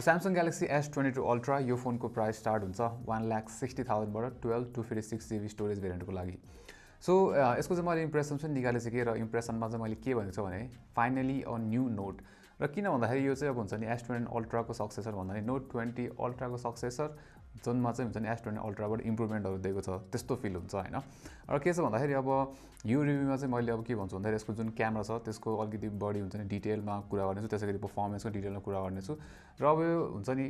Samsung Galaxy S22 Ultra यो फोनको price start हुन्छ 1,60,000 बाट 12 256 GB स्टोरेज भेरिएन्टको लागि। सो यसको चाहिँ मैले इम्प्रेसन चाहिँ निकालिसकेँ र इम्प्रेसनमा चाहिँ मैले के भनेको छु भने फाइनली अ न्यू नोट र किन भन्दाखेरि यो चाहिँ अब हुन्छ नि S21 अल्ट्राको सक्सेसर भन्दा नि नोट 20 अल्ट्राको सक्सेसर जुनमा चाहिँ हुन्छ नि S21 अल्ट्राबाट इम्प्रुभमेन्टहरू दिएको छ त्यस्तो फिल हुन्छ हैन। र के छ भन्दाखेरि अब यो रिभ्यूमा चाहिँ मैले अब के भन्छु भन्दाखेरि यसको जुन क्यामेरा छ त्यसको अलिकति बढी हुन्छ नि डिटेलमा कुरा गर्नेछु, त्यसैगरी पर्फर्मेन्सको डिटेलमा कुरा गर्नेछु र अब यो हुन्छ नि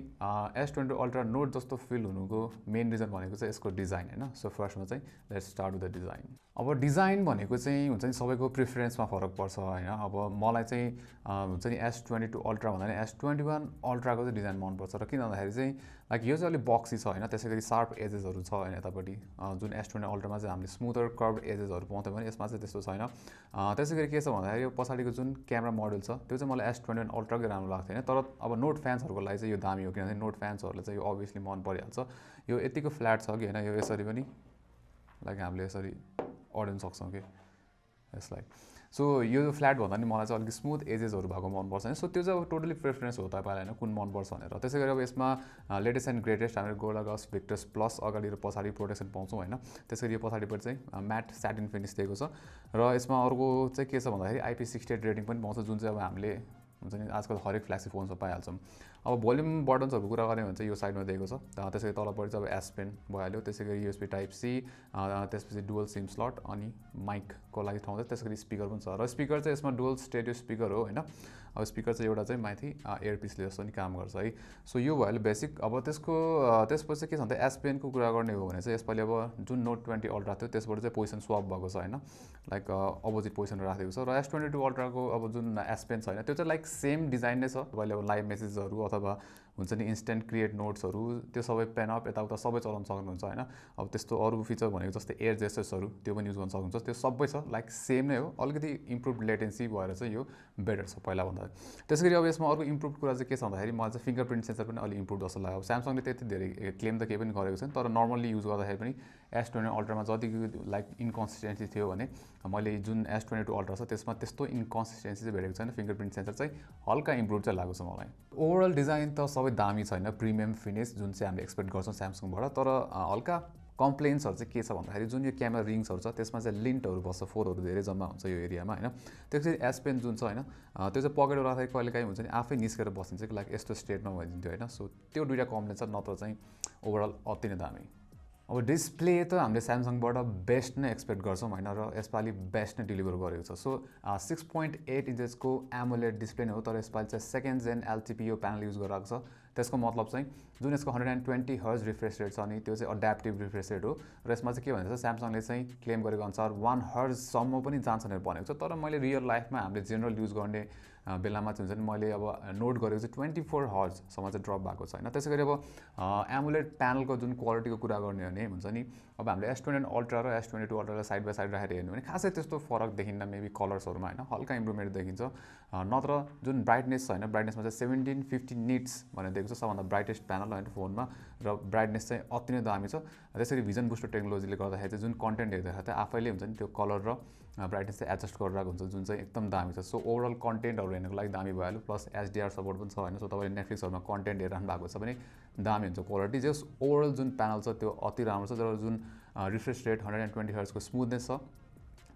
S22 अल्ट्रा नोट जस्तो फिल हुनुको मेन रिजन भनेको चाहिँ यसको डिजाइन हैन। सो फर्स्टमा चाहिँ let's start with the design. अब डिजाइन भनेको चाहिँ हुन्छ नि सबैको प्रिफरेन्समा फरक पर्छ हैन। अब मलाई चाहिँ हुन्छ नि S22 अल्ट्रा भन्दा नि S21 अल्ट्राको चाहिँ डिजाइन मन पर्छ र किन भन्दाखेरि चाहिँ लाइक यो चाहिँ अलिक बक्सी छ हैन, त्यसैगरी शार्प एजेसहरू छ हैन यतापट्टि। जुन S21 अल्ट्रामा चाहिँ हामीले स्मुथर कर्भ एजेसहरू पाउँथ्यौँ भने यसमा चाहिँ त्यस्तो छैन। त्यसैगरी के छ भन्दाखेरि यो पछाडिको जुन क्यामेरा मोडल छ त्यो चाहिँ मलाई S21 अल्ट्राकै राम्रो लाग्थ्यो हैन। तर अब नोट फ्यान्सहरूको लागि चाहिँ यो दामी हो किनभने नोट फ्यान्सहरूले चाहिँ यो अभियसली मन परिहाल्छ। यो यतिको फ्ल्याट छ कि हैन, यो यसरी पनि लाइक हामीले यसरी अड्याउन सक्छौँ कि यसलाई। सो यो फ्ल्याट भन्दा नि मलाई चाहिँ अलिक स्मुथ एजेसहरू भएको मनपर्छ हैन। सो त्यो चाहिँ अब टोटली प्रेफरेन्स हो तपाईँलाई हैन कुन मनपर्छ भनेर। त्यसै गरी अब यसमा लेटेस्ट एन्ड ग्रेटेस्ट हामीले गोल्डा ग्लास भिक्टर्स प्लस अगाडि र पछाडि प्रोटेक्सन पाउँछौँ हैन। त्यसरी यो पछाडिपट्टि चाहिँ म्याट स्याटिन फिनिस दिएको छ र यसमा अर्को चाहिँ के छ भन्दाखेरि IP68 रेटिङ पनि पाउँछ जुन चाहिँ अब हामीले हुन्छ नि आजकल हरेक फ्ल्यागसिप फोन्समा पाइहाल्छौँ। अब भोल्युम बटन्सहरूको कुरा गर्ने भने चाहिँ यो साइडमा दिएको छ। त्यसै गरी तलपट्टि चाहिँ अब S पेन भइहाल्यो, त्यसै गरी USB टाइप C, त्यसपछि डुअल सिम स्लट अनि माइकको लागि ठाउँ छ, त्यसै गरी स्पिकर पनि छ र स्पिकर चाहिँ यसमा डुअल स्टेरियो स्पिकर हो हैन। अब स्पिकर चाहिँ एउटा चाहिँ माथि एयरपिसले जस्तो नि काम गर्छ है। सो यो भयो बेसिक। अब त्यसपछि के छ भन्दा S पेनको कुरा गर्ने हो भने चाहिँ यसपालि अब जुन नोट 20 अल्ट्रा थियो त्यसबाट चाहिँ पोजिसन स्वप भएको छ हैन, लाइक अपोजिट पोजिसन राखेको छ। र S22 अल्ट्राको अब जुन S पेन छैन त्यो चाहिँ लाइक सेम डिजाइन नै छ। तपाईँले अब लाइभ मेसेजहरू अथवा हुन्छ नि इन्स्टेन्ट क्रिएट नोट्सहरू त्यो सबै पेन अप यताउता सबै चलाउन सक्नुहुन्छ हैन। अब त्यस्तो अरू फिचर भनेको जस्तै एयर जेस्चर्सहरू त्यो पनि युज गर्न सक्नुहुन्छ, त्यो सबै छ लाइक सेम नै हो। अलिकति इम्प्रुभ लेटेन्सी भएर चाहिँ यो बेटर छ पहिला भन्दा। त्यसैगरी अब यसमा अर्को इम्प्रुभ कुरा चाहिँ के छ भन्दाखेरि मलाई चाहिँ फिङ्गरप्रिन्ट सेन्सर पनि अलिक इम्प्रुभ जस्तो लाग्यो। अब स्यामसङले त्यति धेरै क्लेम त केही पनि गरेको छैन, तर नर्मल्ली युज गर्दाखेरि पनि S21 अल्ट्रामा जतिको लाइक इन्कन्सिस्टेन्सी थियो भने मैले जुन S22 अल्ट्रा छ त्यसमा त्यस्तो इन्कन्सिस्टेन्सी चाहिँ भेटेको छैन। फिङ्गरप्रिन्ट सेन्सर चाहिँ हल्का इम्प्रुभ चाहिँ लागेको छ मलाई। ओभरअल डिजाइन त सबै दामी छैन, प्रिमियम फिनिस जुन चाहिँ हामीले एक्सपेक्ट गर्छौँ स्यामसङबाट, तर हल्का कम्प्लेन्सहरू चाहिँ के छ भन्दाखेरि जुन यो क्यामेरा रिङ्सहरू छ त्यसमा चाहिँ लिन्टहरू बस्छ, फोरहरू धेरै जम्मा हुन्छ यो एरियामा हैन। त्यसपछि S पेन जुन छ हैन त्यो चाहिँ पकेटमा राख्दाखेरि कहिलेकाहीँ हुन्छ नि आफै निस्केर बसिन्छ कि लाइक यस्तो स्टेटमा भइदिन्थ्यो हैन। सो त्यो दुईटा कम्प्लेन छ, नत्र चाहिँ ओभरअल अति नै दामी। अब डिस्प्ले त हामीले स्यामसङबाट बेस्ट नै एक्सपेक्ट गर्छौँ हैन र यसपालि बेस्ट नै डेलिभर गरेको छ। सो 6.8 इन्चेसको AMOLED डिस्प्ले नै हो, तर यसपालि चाहिँ सेकेन्ड जेन LTPO प्यानल युज गरिरहेको छ। त्यसको मतलब चाहिँ जुन यसको 120 हर्ज रिफ्रेस रेट छ नि त्यो चाहिँ अड्याप्टिभ रिफ्रेस रेट हो र यसमा चाहिँ के भन्छ स्यामसङले चाहिँ क्लेम गरेको अनुसार 1 हर्जसम्म पनि जान्छ भनेर भनेको छ। तर मैले रियल लाइफमा हामीले जेनरल युज गर्ने बेलामा चाहिँ हुन्छ नि मैले अब नोट गरेको चाहिँ 24 हर्जसम्म चाहिँ ड्रप भएको छ हैन। त्यसै गरी अब AMOLED प्यानलको जुन क्वालिटीको कुरा गर्ने हो भने हुन्छ नि अब हामीले S21 अल्ट्रा र S22 अल्ट्रालाई साइड बाई साइड राखेर हेर्नु भने खासै त्यस्तो फरक देखिन्न, मेबी कलर्सहरूमा हैन हल्का इम्प्रुभमेन्ट देखिन्छ। नत्र जुन ब्राइटनेस छ हैन, ब्राइटनेसमा चाहिँ 1750 निट्स भनेर दिएको छ, सबभन्दा ब्राइटेस्ट प्यानल हैन फोनमा र ब्राइटनेस चाहिँ अति नै दामी छ। त्यसरी भिजन बुस्टर टेक्नोलोजीले गर्दाखेरि चाहिँ जुन कन्टेन्ट हेर्दाखेरि चाहिँ आफैले हुन्छ नि त्यो कलर र ब्राइटनेस चाहिँ एडजस्ट गरिरहेको हुन्छ जुन चाहिँ एकदम दामी छ। सो ओभरअल कन्टेन्टहरू हेर्नको लागि दामी भइहाल्यो, प्लस HDR सपोर्ट पनि छ हैन। सो तपाईँले नेटफ्लिक्सहरूमा कन्टेन्ट हेरिरहनु भएको छ भने दामी हुन्छ क्वालिटी। जस ओभरअल जुन प्यानल छ त्यो अति राम्रो छ, तर जुन रिफ्रेस रेट 120 हर्जको स्मुथनेस छ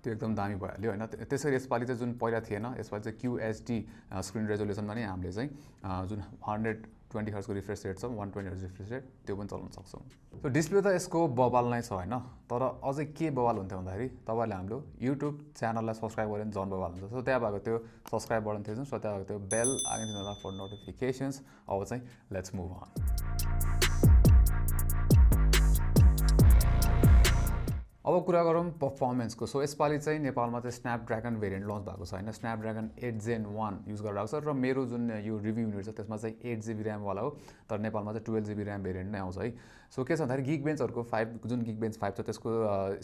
त्यो एकदम दामी भइहाल्यो हैन। त्यसरी यसपालि चाहिँ जुन पहिला थिएन, यसपालि चाहिँ QHD स्क्रिन रेजोल्युसनमा नै हामीले चाहिँ जुन 120 हर्जको रिफ्रेस रेट छ 120 हर्ज रिफ्रेस रेट त्यो पनि चलाउन सक्छौँ। सो डिस्प्ले त यसको बवाल नै छ हैन, तर अझै के बवाल हुन्थ्यो भन्दाखेरि तपाईँले हाम्रो युट्युब च्यानललाई सब्सक्राइब गरेर झन् बवाल हुन्छ। सो त्यहाँ भएको त्यो सब्सक्राइब बटन थिच्नुहोस् र त्यहाँ भएको त्यो बेल आइदिनु होला फर नोटिफिकेसन्स। अब चाहिँ लेट्स मुभ अन। अब कुरा गरौँ पर्फर्मेन्सको। सो यसपालि चाहिँ नेपालमा चाहिँ स्न्यापड्रागन भेरिएन्ट लन्च भएको छ हैन। स्न्यापड्रागन 8 Gen 1 युज गरिरहेको छ र मेरो जुन यो रिभ्यू युनिट छ त्यसमा चाहिँ 8 GB ऱ्याम वाला हो, तर नेपालमा चाहिँ 12 GB ऱ्याम भेरिएन्ट नै आउँछ है। सो के छ भन्दाखेरि Geekbenchहरुको 5 जुन Geekbench 5 छ त्यसको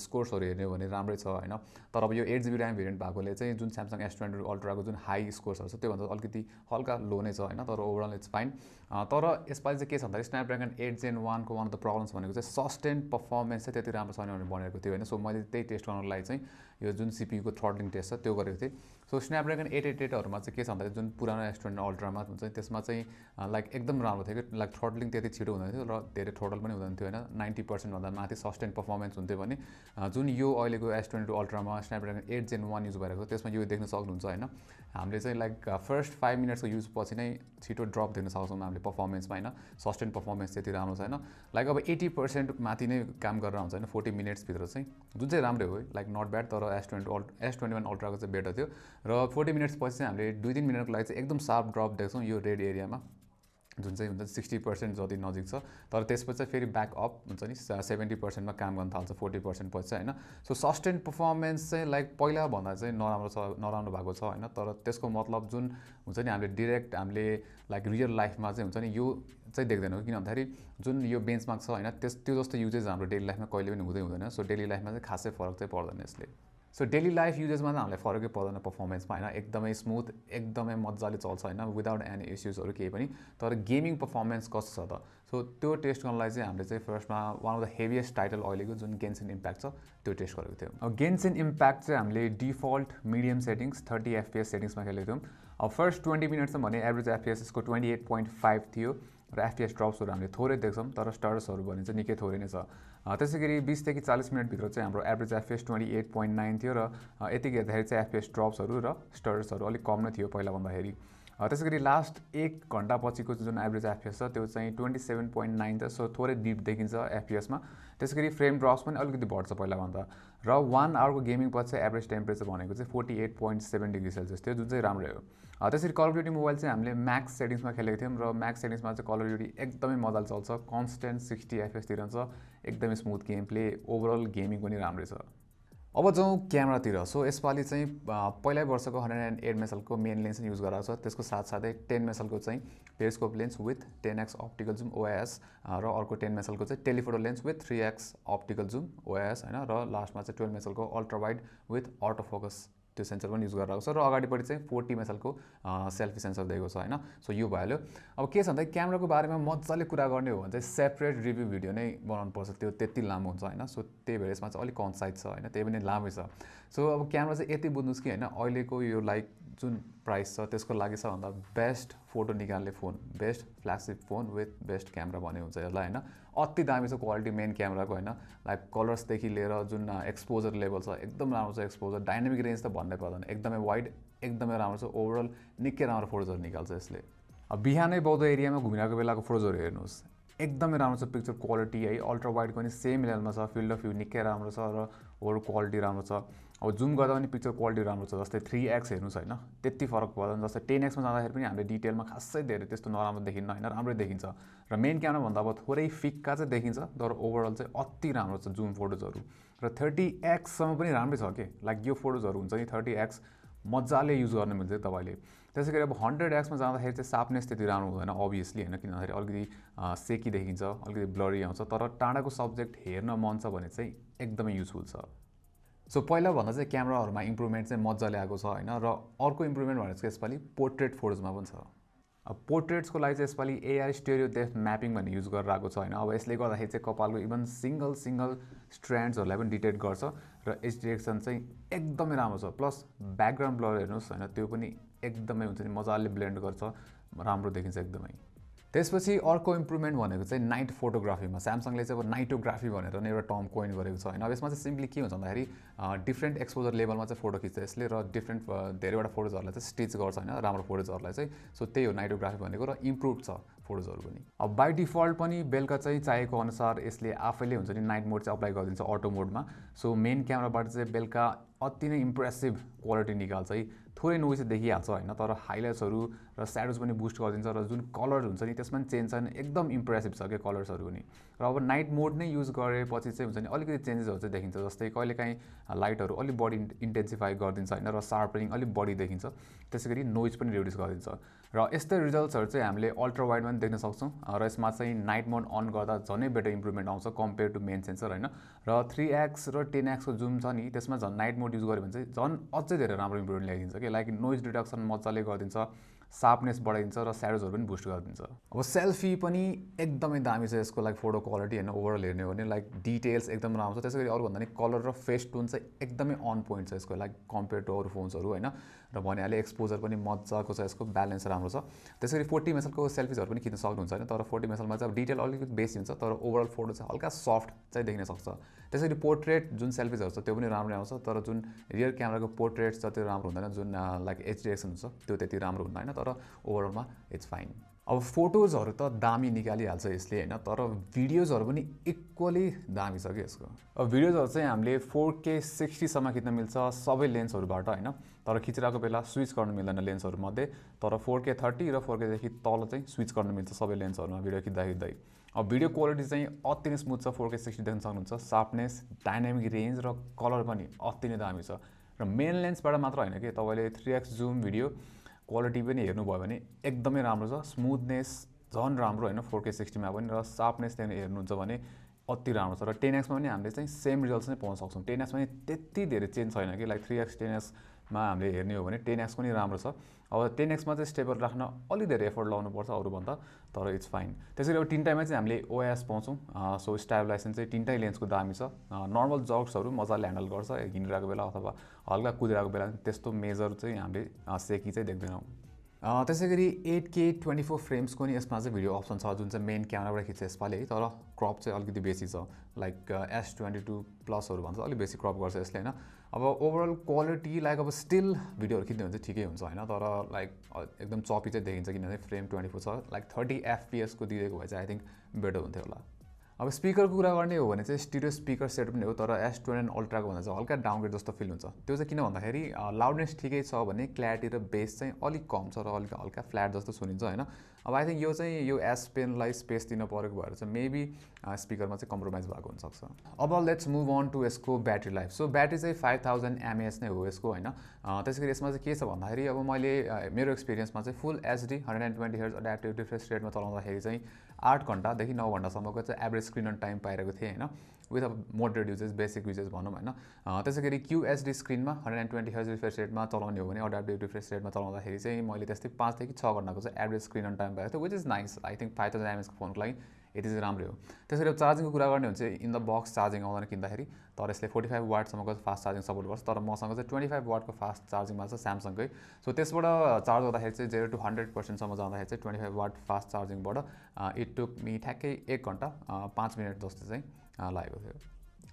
स्कोर्सहरु हेर्ने हो भने राम्रै छ हैन तर अब यो 8GB RAM भेरिएन्ट भएकोले चाहिँ जुन Samsung S22 Ultra को जुन हाई स्कोर्सहरु छ त्यो भन्दा अलिकति हल्का लो नै छ हैन तर ओभरअल इट्स फाइन तर यसपालि चाहिँ के छ भन्दाखेरि Snapdragon 8 Gen 1 को वान अफ द प्रब्लम्स भनेको चाहिँ सस्टेन परफर्मेन्स चाहिँ त्यति राम्रो छैन भनेर भनेको थियो हैन सो मैले त्यही टेस्ट गर्नको लागि चाहिँ यो जुन CPU को थ्रोटलिङ टेस्ट छ त्यो गरेको थिएँ सो Snapdragon 888 हरुमा चाहिँ के छ भन्दाखेरि जुन पुरानो S22 Ultra मा हुन्छ त्यसमा चाहिँ लाइक एकदम राम्रो थियो कि लाइक थ्रोटलिङ त्यति छिटो हुँदैन थियो र धेरै थ्रोटल पनि हुँदैन थियो हैन 90% भन्दा माथि सस्टेन परफर्मेन्स हुन्थ्यो भने जुन यो अहिलेको S22 Ultra मा Snapdragon 8 Gen 1 युज भएको त्यसमा यो देख्न सक्नुहुन्छ हैन हामीले चाहिँ लाइक फर्स्ट 5 मिनेट्सको युज पछि नै छिटो ड्रप देख्न सक्छौं हामीले परफर्मेन्समा हैन सस्टेन परफर्मेन्स त्यति राम्रो छैन लाइक अब 80% माथि नै काम गरेर हुन्छ हैन 40 मिनेट्स भित्र चाहिँ जुन चाहिँ राम्रै हो लाइक नट ब्याड तर S21 Ultra को चाहिँ बेटर थियो र 40 मिनेट्स पछि चाहिँ हामीले 2-3 मिनेटको लागि चाहिँ एकदम शार्प ड्रप देख्छौं यो रेड एरियामा जुन चाहिँ हुन्छ 60% जति नजिक छ तर त्यसपछि चाहिँ फेरि ब्याक अप हुन्छ नि 70% मा काम गर्न थाल्छ 40% पछि चाहिँ हैन सो सस्टेन परफर्मेन्स चाहिँ लाइक पहिला भन्दा चाहिँ नराम्रो भएको छ हैन तर त्यसको मतलब जुन हुन्छ नि हामीले डाइरेक्ट हामीले लाइक रियल लाइफमा चाहिँ हुन्छ नि यो चाहिँ देख्दैनौं किन भन्दाखेरि जुन यो बेन्चमार्क छ हैन त्यो जस्तो युजेज हाम्रो डेली लाइफमा कहिले पनि हुँदैन सो डेली लाइफमा चाहिँ खासै फरक चाहिँ पर्दैन यसले सो डेली लाइफ युजेसमा चाहिँ हामीलाई फरकै पर्दैन परफर्मेन्समा हैन एकदमै स्मुथ एकदमै मज्जाले चल्छ हैन विदाउट एनी इश्यूजहरु केही पनि तर गेमिङ परफर्मेन्स कस्तो छ त सो त्यो टेस्ट गर्नलाई चाहिँ हामीले चाहिँ फर्स्टमा one of the heaviest title अहिलेको जुन गेन्सन इम्प्याक्ट छ त्यो टेस्ट गरेको थियौं अब गेन्सन इम्प्याक्ट चाहिँ हामीले डिफल्ट मिडियम सेटिंग्स 30 fps सेटिंग्समा खेलेको थियौं अब फर्स्ट 20 मिनेट्समा भने एभरेज fps यसको 28.5 थियो र fps ड्रप्सहरु हामीले थोरै देख्छौं तर स्टर्सहरु भने चाहिँ निकै थोरै नै छ त्यसैगरी 20 देखि 40 मिनेट भित्र चाहिँ हाम्रो एभरेज fps 28.9 थियो र यतिकै हेर्दाखेरि चाहिँ fps ड्रप्सहरु र स्टर्सहरु अलि कम नै थियो पहिला भन्दाखेरि त्यसैगरी लास्ट 1 घण्टा पछिको जुन एभरेज fps छ त्यो चाहिँ 27.9 छ सो थोरै डिप देखिन्छ fps मा त्यसैगरी फ्रेम ड्रप्स पनि अलिकति बढ्छ पहिला भन्दा र 1 आवरको गेमिङ पछि एभरेज टेम्परेचर भनेको चाहिँ 48.7 डिग्री सेल्सियस थियो जुन चाहिँ राम्रै हो त्यसरी कल अफ ड्युटी मोबाइल चाहिँ हामीले म्याक्स सेटिंग्समा खेलेको थियौं र म्याक्स सेटिंग्समा चाहिँ कल अफ ड्युटी एकदमै मजाले चल्छ कन्स्टेन्ट 60 fps तिरन्छ एकदमै smooth game play overall gaming पनि राम्रै छ अब जाउँ क्यामेरातिर सो यसपालि चाहिँ पहिलै वर्षको 108 मेगापिक्सल को मेन लेन्स युज गरेको छ त्यसको साथसाथै 10 मेगापिक्सल को चाहिँ periscope lens with 10x optical zoom OIS र अर्को 10 मेगापिक्सल को चाहिँ telephoto lens with 3x optical zoom OIS हैन र लास्टमा चाहिँ 12 मेगापिक्सल को ultra wide with auto focus त्यो सेन्सर पनि युज गरिरहेको छ र अगाडिपट्टि चाहिँ 40 मेगापिक्सल को सेल्फी सेन्सर दिएको छ हैन सो यो भइहाल्यो अब के छ भन्दा क्यामेराको बारेमा मज्जाले कुरा गर्ने हो भने चाहिँ सेपरेट रिभ्यू भिडियो नै बनाउनु पर्छ त्यो त्यति लामो हुन्छ हैन सो त्यही भएर यसमा चाहिँ अलि कन्साइज छ हैन त्यही पनि लामै छ सो अब क्यामेरा चाहिँ यति बुझ्नुस् कि हैन अहिलेको यो लाइक जुन प्राइस छ त्यसको लागि छ भन्दा बेस्ट फोटो निकाल्ने phone best flagship phone with best camera भन्ने हुन्छ यसलाई हैन अति दामी छ क्वालिटी मेन क्यामेराको हैन लाइक कलर्स देखि लिएर जुन एक्सपोजर लेभल छ एकदम राम्रो छ एक्सपोजर डायनामिक रेन्ज त भन्नै पर्दैन एकदमै वाइड एकदमै राम्रो छ ओभरअल निकै राम्रो फोटोजहरु निकाल्छ यसले अब बिहानै बौद्ध एरियामा घुमिरहेको बेलाको फोटोजहरु हेर्नुस् एकदमै राम्रो छ पिक्चर क्वालिटी है अल्ट्रा वाइड पनि सेम लेभलमा छ फिल्ड अफ भ्यू निकै राम्रो छ र ओभरअल क्वालिटी राम्रो छ अब जुम गर्दा पनि पिक्चर क्वालिटी राम्रो छ जस्तै 3x हेर्नुस् हैन त्यति फरक पर्दैन जस्तै 10x मा जाँदाखेरि पनि हामीले डिटेलमा खासै धेरै त्यस्तो नराम्रो देखिन्न हैन राम्रै देखिन्छ र मेन क्यामेरा भन्दा अब थोरै फिक्का चाहिँ देखिन्छ तर ओभरअल चाहिँ अति राम्रो छ जुम फोटोजहरु र 30x सम्म पनि राम्रै छ के लाइक यो फोटोजहरु हुन्छ नि 30x मज्जाले युज गर्न मिल्छ तपाईले त्यसैगरी अब 100x मा जाँदाखेरि चाहिँ शार्पनेस त्यति राम्रो हुँदैन अभियसली हैन किनभने अलिकति सेकी देखिन्छ अलिकति ब्लरी आउँछ तर टाढाको सब्जेक्ट हेर्न मन छ भने चाहिँ एकदमै युजफुल छ सो पहिला भन्दा चाहिँ क्यामेराहरुमा इम्प्रुभमेन्ट चाहिँ मज्जाले आएको छ हैन र अर्को इम्प्रुभमेन्ट भनेको चाहिँ यसपालि पोर्ट्रेट फोटोजमा पनि छ अब पोर्ट्रेट्सको लागि चाहिँ यसपालि AI स्टेरियो डेप्थ म्यापिङ भन्ने युज गरेर आएको छ हैन अब यसले गर्दाखेरि चाहिँ कपालको इभन सिंगल स्ट्र्यान्ड्सहरुलाई पनि डिटेक्ट गर्छ र एज डिटेक्सन चाहिँ एकदमै राम्रो छ प्लस ब्याकग्राउन्ड ब्लर हेर्नुस् हैन त्यो पनि एकदमै हुन्छ नि मजाले ब्लेन्ड गर्छ राम्रो देखिन्छ एकदमै त्यसपछि अर्को इम्प्रुभमेन्ट भनेको चाहिँ नाइट फोटोग्राफीमा स्यामसङले चाहिँ अब नाइटोग्राफी भनेर नै एउटा टर्म कोइन गरेको छ हैन अब यसमा चाहिँ सिम्पली के हुन्छ भन्दाखेरि डिफरेन्ट एक्सपोजर लेभलमा चाहिँ फोटो खिच्छ यसले र डिफरेन्ट धेरैवटा फोटोजहरुलाई चाहिँ स्टिच गर्छ हैन राम्रो फोटोजहरुलाई चाहिँ सो त्यही हो नाइटोग्राफी भनेको र इम्प्रुभ छ फोटोजहरु पनि अब बाइ डिफल्ट पनि बेलुका चाहिँ चाहिएको अनुसार यसले आफैले हुन्छ नि नाइट मोड चाहिँ अप्लाई गरिदिन्छ अटो मोडमा सो मेन क्यामेराबाट चाहिँ बेलुका अति नै इम्प्रेसिभ क्वालिटी निकाल्छ है थोरै नोइज देखिहाल्छ हैन तर हाइलाइट्सहरु र स्याडोज पनि बुस्ट गरिदिन्छ र जुन कलर हुन्छ नि त्यसमा पनि चेन्ज छैन एकदम इम्प्रेसिभ छ के कलर्सहरु पनि र अब नाइट मोड नै युज गरेपछि चाहिँ हुन्छ नि अलिकति चेन्जेसहरु चाहिँ देखिन्छ जस्तै कहिलेकाहीँ लाइटहरु अलि बढी इन्टेन्सिफाई गरिदिन्छ हैन र शार्पनिङ अलि बढी देखिन्छ त्यसैगरी नोइज पनि रिड्युस गरिदिन्छ र यस्तै रिजल्ट्सहरु चाहिँ हामीले अल्ट्रा वाइडमा पनि देख्न सक्छौँ र यसमा चाहिँ नाइट मोड अन गर्दा झनै बेटर इम्प्रुभमेन्ट आउँछ कम्पेयर टु मेन सेन्सर हैन र 3x र 10x को जुम छ नि त्यसमा झन् नाइट मोड युज गर्यो भने चाहिँ झन् अझै धेरै राम्रो इम्प्रुभमेन्ट ल्याइदिन्छ के लाइक नोइज रिडक्सन मजाले गरिदिन्छ शार्पनेस बढाइदिन्छ र स्याडोजहरू पनि बुस्ट गरिदिन्छ अब सेल्फी पनि एकदमै दामी छ यसको लाइक फोटो क्वालिटी हैन ओभरअल हेर्ने हो भने लाइक डिटेल्स एकदम राम्रो छ त्यसैगरी अरु भन्दा नि कलर र फेस टोन चाहिँ एकदमै अन पोइन्ट छ यसको लाइक कम्पेयर टु अरु फोन्सहरू हैन र भनिहाले एक्सपोजर पनि मजाको छ यसको ब्यालेन्स राम्रो छ त्यसैगरी 40 मेगापिक्सलको सेल्फीजहरू पनि खिच्न सक्नुहुन्छ हैन तर 40 मेगापिक्सलमा चाहिँ अब डिटेल अलिकति बेसी हुन्छ तर ओभरअल फोटो चाहिँ हल्का सफ्ट चाहिँ देखिन सक्छ त्यसैगरी पोर्ट्रेट जुन सेल्फीजहरू छ त्यो पनि राम्रो आउँछ तर जुन रियर क्यामेराको पोर्ट्रेट छ त्यो राम्रो हुँदैन जुन लाइक एचडी एक्सन हुन्छ त्यो त्यति राम्रो हुँदैन तर ओभरअलमा इट्स फाइन अब फोटोजहरू त दामी निकालिहाल्छ यसले हैन तर भिडियोजहरू पनि इक्वली दामी छ के यसको अब भिडियोजहरू चाहिँ हामीले 4K 60 सम्म खिच्न मिल्छ सबै लेन्सहरूबाट हैन तर खिचिरहेको बेला स्विच गर्न मिल्दैन लेन्सहरू मध्ये तर 4K 30 र 4K देखि तल चाहिँ स्विच गर्न मिल्छ सबै लेन्सहरूमा भिडियो खिच्दै अब भिडियो क्वालिटी चाहिँ अति नै स्मुथ छ 4K 60 देख्न सक्नुहुन्छ शार्पनेस डायनामिक रेन्ज र कलर पनि अति नै दामी छ र मेन लेन्सबाट मात्र हैन के तपाईले 3x जुम भिडियो क्वालिटी पनि हेर्नुभयो भने एकदमै राम्रो छ स्मुथनेस झन् राम्रो हैन 4K 60 मा पनि र शार्पनेस त्यहाँ हेर्नुहुन्छ भने अति राम्रो छ र 10x मा पनि हामीले चाहिँ सेम रिजल्ट्स नै पाउन सक्छौं 10x मा पनि त्यति धेरै चेन्ज छैन कि लाइक 3x 10x मा हामीले हेर्ने हो भने 10x पनि राम्रो छ अब 10x मा चाहिँ स्टेबल राख्न अलि धेरै एफर्ट लाउनु पर्छ अरु भन्दा तर इट्स फाइन त्यसैले अब तिनटामा चाहिँ हामीले OIS पाउँछौं सो स्टेबलाइजेसन चाहिँ तिनटै लेन्सको दामी छ नर्मल जग्सहरु मजाले ह्यान्डल गर्छ हिँडिरहेको बेला अथवा हल्का कुदिरहेको बेला त्यस्तो मेजर चाहिँ हामीले सेकी चाहिँ देख्दैनौं त्यसैगरी 8K 24 फ्रेम्स को नि यसमा चाहिँ भिडियो अप्सन छ जुन चाहिँ मेन क्यामेराबाट खिच्छ यसपाले है तर क्रप चाहिँ अलिकति बेसी छ लाइक S22 प्लसहरु भन्छ अलि बेसी क्रप गर्छ यसले हैन अब ओभरअल क्वालिटी लाइक अब स्टिल भिडियोहरु खिच्ने भने चाहिँ ठिकै हुन्छ हैन तर लाइक एकदम चपी चाहिँ देखिन्छ किनभने फ्रेम 24 छ लाइक 30 FPS को दिएको भए चाहिँ आई थिंक बेटर हुन्थ्यो होला अब स्पिकरको कुरा गर्ने हो भने चाहिँ स्टिरियो स्पिकर सेटअप नै हो तर S22 अल्ट्राको भन्दा चाहिँ हल्का डाउनग्रेड जस्तो फिल हुन्छ त्यो चाहिँ किन भन्दाखेरि लाउडनेस ठिकै छ भने क्ल्यारिटी र बेस चाहिँ अलिक कम छ र अलिक हल्का फ्ल्याट जस्तो सुनिन्छ हैन अब आई थिंक यो चाहिँ यो S पेनलाई स्पेस दिन परेको भएर चाहिँ मेबी स्पिकरमा चाहिँ कम्प्रोमाइज भएको हुन सक्छ अब लेट्स मुभ अन टु यसको ब्याट्री लाइफ सो ब्याट्री चाहिँ 5000 mAh नै हो यसको हैन त्यसैगरी यसमा चाहिँ के छ भन्दाखेरि अब मैले मेरो एक्सपिरियन्समा चाहिँ फुल HD 120 Hz एडाप्टिभ रिफ्रेश रेटमा चलाउँदाखेरि चाहिँ 8 घण्टादेखि 9 घण्टासम्मको चाहिँ एभरेज स्क्रिन अन टाइम पाइरहेको थिएँ हैन with a moderate uses basic uses भनौं हैन त्यसैगरी QHD स्क्रिनमा 120 Hz रिफ्रेश रेटमा चलाउने हो भने एडाप्टिभ रिफ्रेश रेटमा चलाउँदाखेरि चाहिँ मैले त्यस्तै 5 देखि 6 घण्टाको चाहिँ एभरेज स्क्रिन अन टाइम पाएको थिएँ which is nice I think 5000 mAh को फोनको लागि यति चाहिँ राम्रो हो त्यसैले चार्जिङको कुरा गर्ने हो भने इन द बक्स चार्जिङ आउँदैन किन्दाखेरि तर यसले 45 वाट सम्मको फास्ट चार्जिङ सपोर्ट गर्छ तर मसँग चाहिँ 25 वाट को फास्ट चार्जिङमा छ स्यामसङकै सो त्यसबाट चार्ज गर्दाखेरि चाहिँ 0 to 100% सम्म जाँदाखेरि चाहिँ 25 वाट फास्ट चार्जिङबाट इट टुक मी ठ्याक्कै 1 घण्टा 5 मिनेट जस्तो चाहिँ लागेको थियो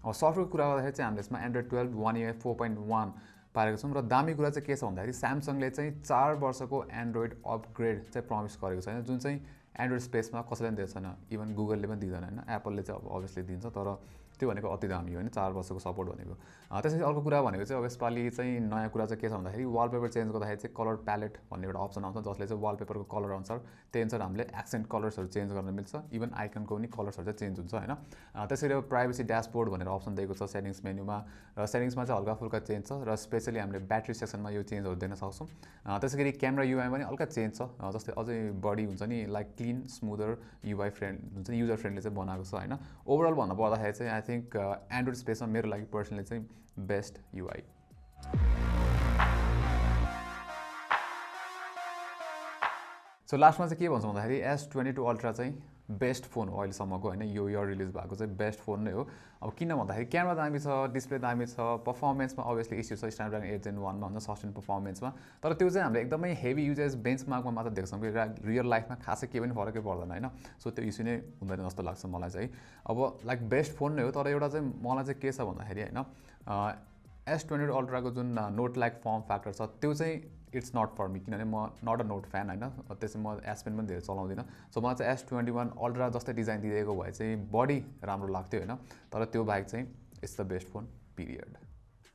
अब सफ्टवेयरको कुरा गर्दाखेरि चाहिँ हामीले यसमा एन्ड्रोइड 12 One UI 4.1 पारेको छौं र दामी कुरा चाहिँ के छ भन्दाखेरि स्यामसङले चाहिँ 4 वर्षको एन्ड्रोइड अपग्रेड चाहिँ प्रमिस गरेको छैन जुन चाहिँ एन्ड्रोइड स्पेसमा कसैले पनि दिएको छैन इभन गुगलले पनि दिँदैन हैन एप्पलले चाहिँ अब अभियसली दिन्छ तर त्यो भनेको अति दामी हो हैन 4 वर्षको सपोर्ट भनेको त्यसैले अर्को कुरा भनेको चाहिँ अब यसपालि चाहिँ नयाँ कुरा चाहिँ के छ भन्दाखेरि वालपेपर चेन्ज गर्दाखेरि चाहिँ कलर प्यालेट भन्ने एउटा अप्सन आउँछ जसले चाहिँ वालपेपरको कलर अनुसार त्यही अनुसार हामीले एक्सेन्ट कलर्सहरु चेन्ज गर्न मिल्छ इभन आइकनको पनि कलर्सहरु चाहिँ चेन्ज हुन्छ हैन त्यसैले अब प्राइभेसी ड्याशबोर्ड भनेर अप्सन दिएको छ सेटिंग्स मेन्युमा र सेटिंग्समा चाहिँ हल्का फुल्का चेन्ज छ र स्पेशली हामीले ब्याट्री सेक्सनमा यो चेन्जहरु देख्न सक्छौं त्यसैगरी क्यामेरा युआई पनि हल्का चेन्ज छ जस्तै अझै बडी हुन्छ नि like clean smoother UI friend हुन्छ युजर फ्रेन्डली चाहिँ बनाएको छ हैन ओभरअल भन्नु पर्दाखेरि चाहिँ आई थिंक एन्ड्रोइड स्पेसमा मेरो लागि पर्सनली चाहिँ बेस्ट युआई सो लास्टमा चाहिँ के भन्छ भन्दाखेरि S22 अल्ट्रा चाहिँ बेस्ट फोन हो अहिलेसम्मको हैन यो इयर रिलिज भएको चाहिँ बेस्ट फोन नै हो अब किन भन्दाखेरि क्यामेरा दामी छ डिस्प्ले दामी छ परफर्मेन्समा obviously इस्यु छ स्न्यापड्रागन 8 Gen 1 मा हुन्छ सस्टेन परफर्मेन्समा तर त्यो चाहिँ हामीले एकदमै हेभी युजेस बेन्चमार्कमा मात्र देख्छौं कि रियल लाइफमा खासै केही पनि फरकै पर्दैन हैन सो त्यो इस्यु नै हुँदैन जस्तो लाग्छ मलाई चाहिँ अब लाइक बेस्ट फोन नै हो तर एउटा चाहिँ मलाई चाहिँ के छ भन्दाखेरि हैन S22 अल्ट्राको जुन नोट लाइक फर्म फ्याक्टर छ त्यो चाहिँ इट्स नट फर मी किनभने म नट अ नोट फ्यान हैन त्यसै म S पेन पनि धेरै चलाउँदिन सो मलाई चाहिँ S21 अल्ट्रा जस्तै डिजाइन दिएको भए चाहिँ बडी राम्रो लाग्थ्यो हैन तर त्यो बाहेक चाहिँ it's the best phone period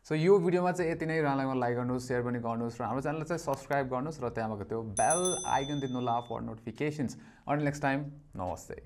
so यो भिडियोमा चाहिँ यति नै राम्रोमा लाइक गर्नुस् शेयर पनि गर्नुस् र हाम्रो च्यानललाई चाहिँ सब्स्क्राइब गर्नुस् र त्यहाँको त्यो बेल आइकन दिनु होला for notifications until next time नमस्ते